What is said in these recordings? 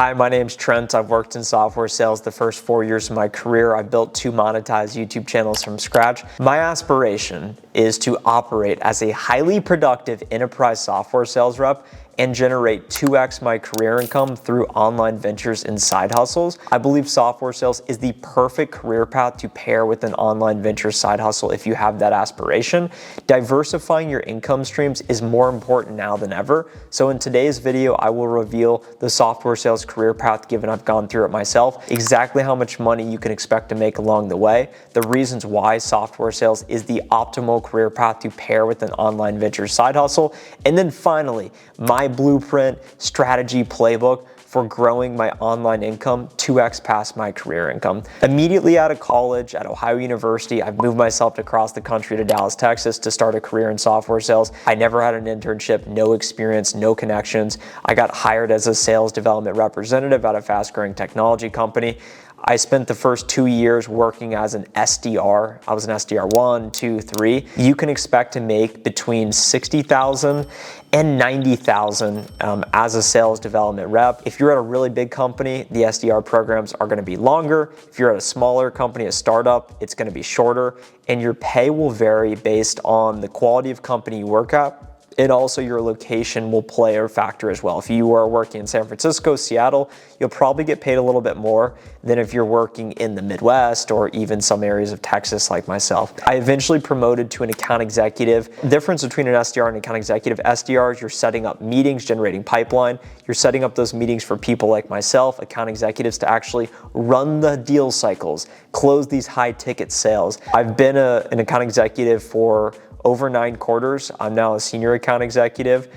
Hi, my name's Trent. I've worked in software sales the first 4 years of my career. I built 2 monetized YouTube channels from scratch. My aspiration is to operate as a highly productive enterprise software sales rep and generate 2x my career income through online ventures and side hustles. I believe software sales is the perfect career path to pair with an online venture side hustle if you have that aspiration. Diversifying your income streams is more important now than ever. So in today's video, I will reveal the software sales career path given I've gone through it myself, exactly how much money you can expect to make along the way, the reasons why software sales is the optimal career path to pair with an online venture side hustle, and then finally, my blueprint strategy playbook for growing my online income 2x past my career income. Immediately out of college at Ohio University, I've moved myself across the country to Dallas, Texas to start a career in software sales. I never had an internship, no experience, no connections. I got hired as a sales development representative at a fast-growing technology company. I spent the first 2 years working as an SDR. I was an SDR 1, 2, 3. You can expect to make between $60,000 and $90,000 as a sales development rep. If you're at a really big company, the SDR programs are gonna be longer. If you're at a smaller company, a startup, it's gonna be shorter, and your pay will vary based on the quality of company you work at. And also your location will play a factor as well. If you are working in San Francisco, Seattle, you'll probably get paid a little bit more than if you're working in the Midwest or even some areas of Texas like myself. I eventually promoted to an account executive. The difference between an SDR and an account executive, SDRs, you're setting up meetings, generating pipeline. You're setting up those meetings for people like myself, account executives, to actually run the deal cycles, close these high ticket sales. I've been an account executive for over 9 quarters. I'm now a senior account executive.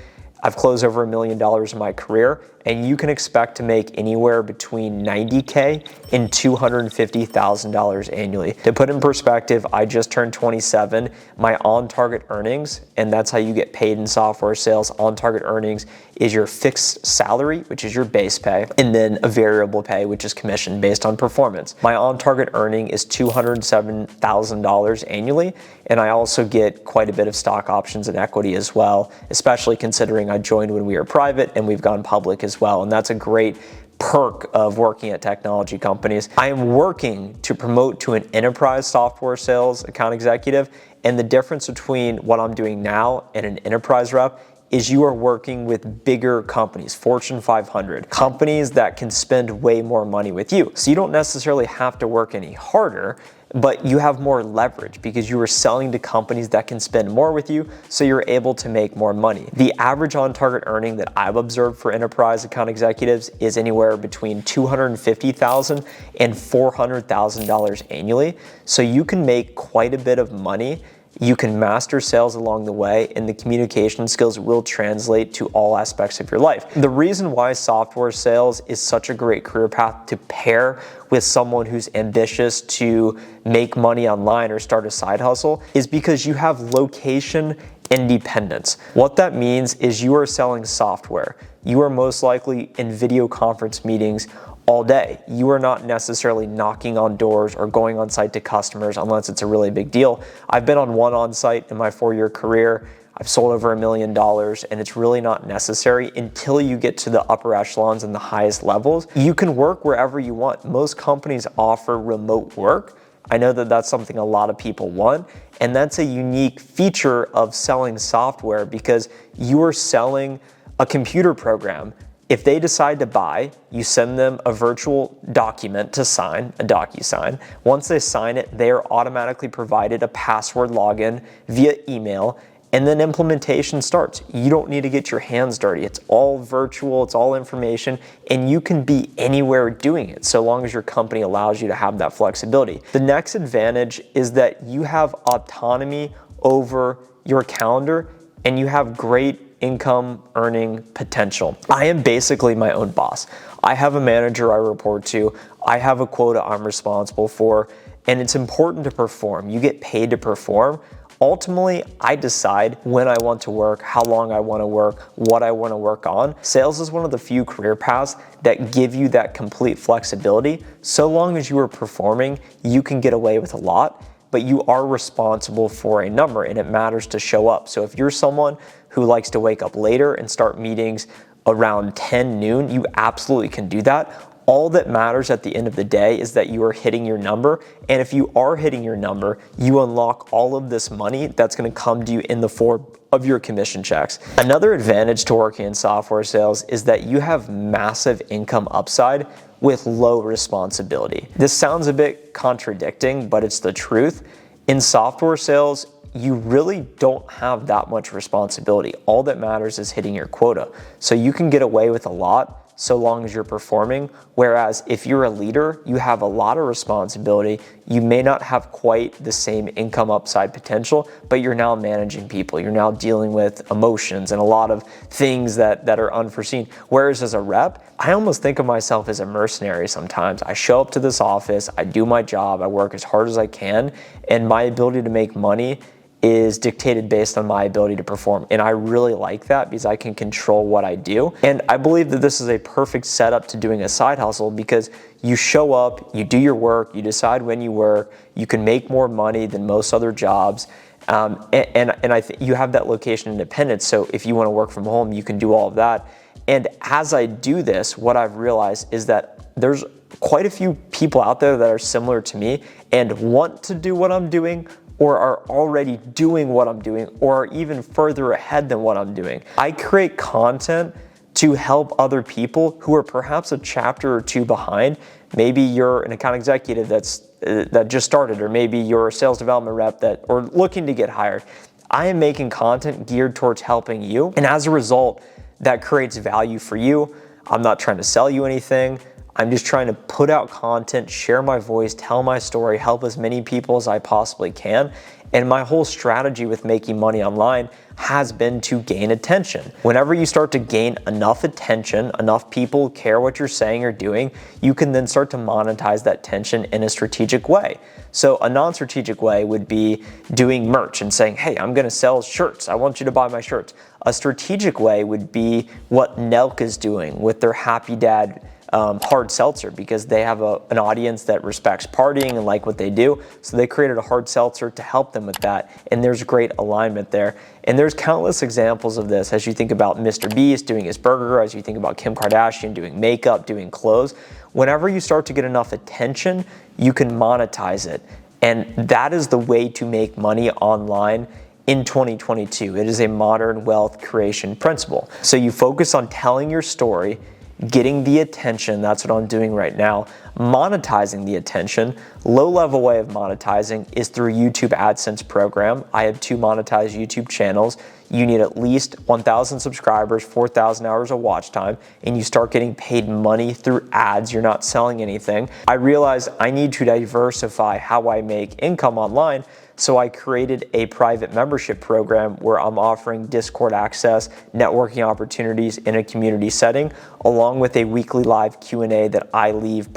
I've closed over $1 million in my career, and you can expect to make anywhere between $90K and $250,000 annually. To put in perspective, I just turned 27. My on-target earnings, and that's how you get paid in software sales, on-target earnings is your fixed salary, which is your base pay, and then a variable pay, which is commission based on performance. My on-target earning is $207,000 annually, and I also get quite a bit of stock options and equity as well, especially considering I joined when we were private and we've gone public as well, and that's a great perk of working at technology companies. I am working to promote to an enterprise software sales account executive, and the difference between what I'm doing now and an enterprise rep is you are working with bigger companies, Fortune 500, companies that can spend way more money with you. So you don't necessarily have to work any harder, but you have more leverage because you are selling to companies that can spend more with you, so you're able to make more money. The average on-target earning that I've observed for enterprise account executives is anywhere between $250,000 and $400,000 annually. So you can make quite a bit of money. You can master sales along the way, and the communication skills will translate to all aspects of your life. The reason why software sales is such a great career path to pair with someone who's ambitious to make money online or start a side hustle is because you have location independence. What that means is you are selling software. You are most likely in video conference meetings all day. You are not necessarily knocking on doors or going on site to customers unless it's a really big deal. I've been on one on-site in my 4-year career. I've sold over $1 million, and it's really not necessary until you get to the upper echelons and the highest levels. You can work wherever you want. Most companies offer remote work. I know that that's something a lot of people want, and that's a unique feature of selling software because you are selling a computer program. If they decide to buy, you send them a virtual document to sign, a DocuSign. Once they sign it, they are automatically provided a password login via email, and then implementation starts. You don't need to get your hands dirty. It's all virtual, it's all information, and you can be anywhere doing it so long as your company allows you to have that flexibility. The next advantage is that you have autonomy over your calendar, and you have great income earning potential. I am basically my own boss. I have a manager I report to. I have a quota I'm responsible for, and it's important to perform. You get paid to perform. Ultimately, I decide when I want to work, how long I want to work, what I want to work on. Sales is one of the few career paths that give you that complete flexibility. So long as you are performing, you can get away with a lot, but you are responsible for a number, and it matters to show up. So if you're someone who likes to wake up later and start meetings around 10 noon, you absolutely can do that. All that matters at the end of the day is that you are hitting your number. And if you are hitting your number, you unlock all of this money that's going to come to you in the form of your commission checks. Another advantage to working in software sales is that you have massive income upside with low responsibility. This sounds a bit contradicting, but it's the truth. In software sales, you really don't have that much responsibility. All that matters is hitting your quota. So you can get away with a lot so long as you're performing. Whereas if you're a leader, you have a lot of responsibility. You may not have quite the same income upside potential, but you're now managing people. You're now dealing with emotions and a lot of things that are unforeseen. Whereas as a rep, I almost think of myself as a mercenary sometimes. I show up to this office, I do my job, I work as hard as I can, and my ability to make money is dictated based on my ability to perform. And I really like that because I can control what I do. And I believe that this is a perfect setup to doing a side hustle because you show up, you do your work, you decide when you work, you can make more money than most other jobs. And I think you have that location independence. So if you want to work from home, you can do all of that. And as I do this, what I've realized is that there's quite a few people out there that are similar to me and want to do what I'm doing, or are already doing what I'm doing, or are even further ahead than what I'm doing. I create content to help other people who are perhaps a chapter or two behind. Maybe you're an account executive that just started, or maybe you're a sales development rep or looking to get hired. I am making content geared towards helping you, and as a result, that creates value for you. I'm not trying to sell you anything. I'm just trying to put out content, share my voice, tell my story, help as many people as I possibly can. And my whole strategy with making money online has been to gain attention. Whenever you start to gain enough attention, enough people care what you're saying or doing, you can then start to monetize that attention in a strategic way. So a non-strategic way would be doing merch and saying, hey, I'm gonna sell shirts. I want you to buy my shirts. A strategic way would be what Nelk is doing with their Happy Dad hard seltzer, because they have an audience that respects partying and like what they do. So they created a hard seltzer to help them with that. And there's great alignment there. And there's countless examples of this as you think about Mr. Beast doing his burger, as you think about Kim Kardashian doing makeup, doing clothes. Whenever you start to get enough attention, you can monetize it. And that is the way to make money online in 2022. It is a modern wealth creation principle. So you focus on telling your story, getting the attention. That's what I'm doing right now. Monetizing the attention. Low-level way of monetizing is through YouTube AdSense program. I have 2 monetized YouTube channels. You need at least 1,000 subscribers, 4,000 hours of watch time, and you start getting paid money through ads. You're not selling anything. I realized I need to diversify how I make income online. So I created a private membership program where I'm offering Discord access, networking opportunities in a community setting, along with a weekly live Q&A that I lead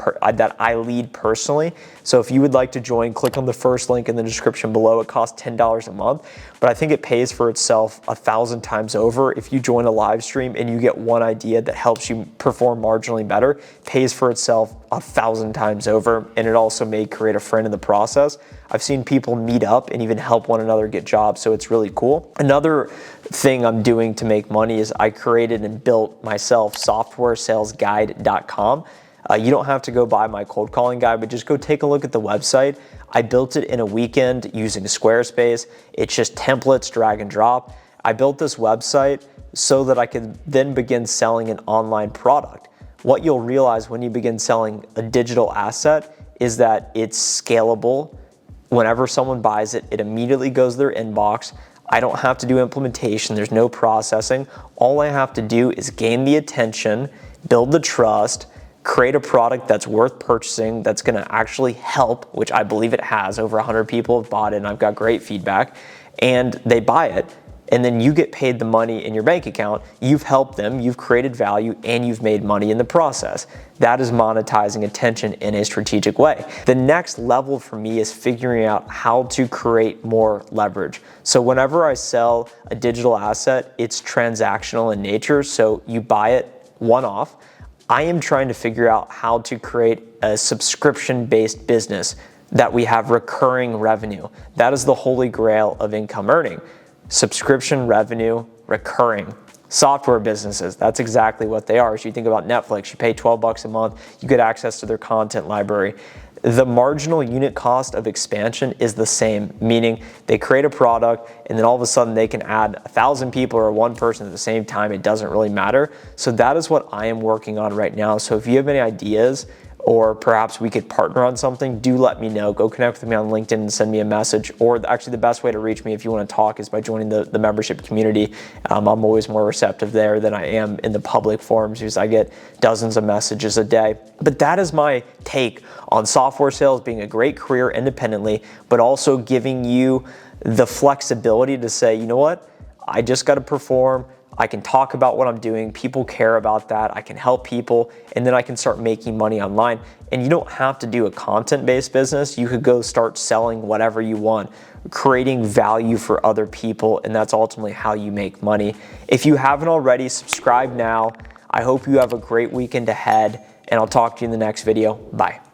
personally. So if you would like to join, click on the first link in the description below. It costs $10 a month, but I think it pays for itself 1,000 times over. If you join a live stream and you get one idea that helps you perform marginally better, it pays for itself 1,000 times over, and it also may create a friend in the process. I've seen people meet up and even help one another get jobs, so it's really cool. Another thing I'm doing to make money is I created and built myself softwaresalesguide.com. You don't have to go buy my cold calling guide, but just go take a look at the website. I built it in a weekend using Squarespace. It's just templates, drag and drop. I built this website so that I could then begin selling an online product. What you'll realize when you begin selling a digital asset is that it's scalable. Whenever someone buys it, it immediately goes to their inbox. I don't have to do implementation. There's no processing. All I have to do is gain the attention, build the trust, create a product that's worth purchasing, that's gonna actually help, which I believe it has. Over 100 people have bought it and I've got great feedback, and they buy it. And then you get paid the money in your bank account. You've helped them, you've created value, and you've made money in the process. That is monetizing attention in a strategic way. The next level for me is figuring out how to create more leverage. So whenever I sell a digital asset, it's transactional in nature, so you buy it one-off. I am trying to figure out how to create a subscription-based business that we have recurring revenue. That is the holy grail of income earning. Subscription revenue, recurring. software businesses. That's exactly what they are. So you think about Netflix, you pay 12 bucks a month, you get access to their content library. The marginal unit cost of expansion is the same, meaning they create a product and then all of a sudden they can add 1,000 people or one person at the same time. It doesn't really matter. So that is what I am working on right now. So if you have any ideas, or perhaps we could partner on something, do let me know. Go connect with me on LinkedIn and send me a message. Or actually the best way to reach me if you want to talk is by joining the membership community. I'm always more receptive there than I am in the public forums because I get dozens of messages a day. But that is my take on software sales being a great career independently, but also giving you the flexibility to say, you know what, I just got to perform. I can talk about what I'm doing. People care about that. I can help people, and then I can start making money online. And you don't have to do a content-based business. You could go start selling whatever you want, creating value for other people, and that's ultimately how you make money. If you haven't already, subscribe now. I hope you have a great weekend ahead, and I'll talk to you in the next video. Bye.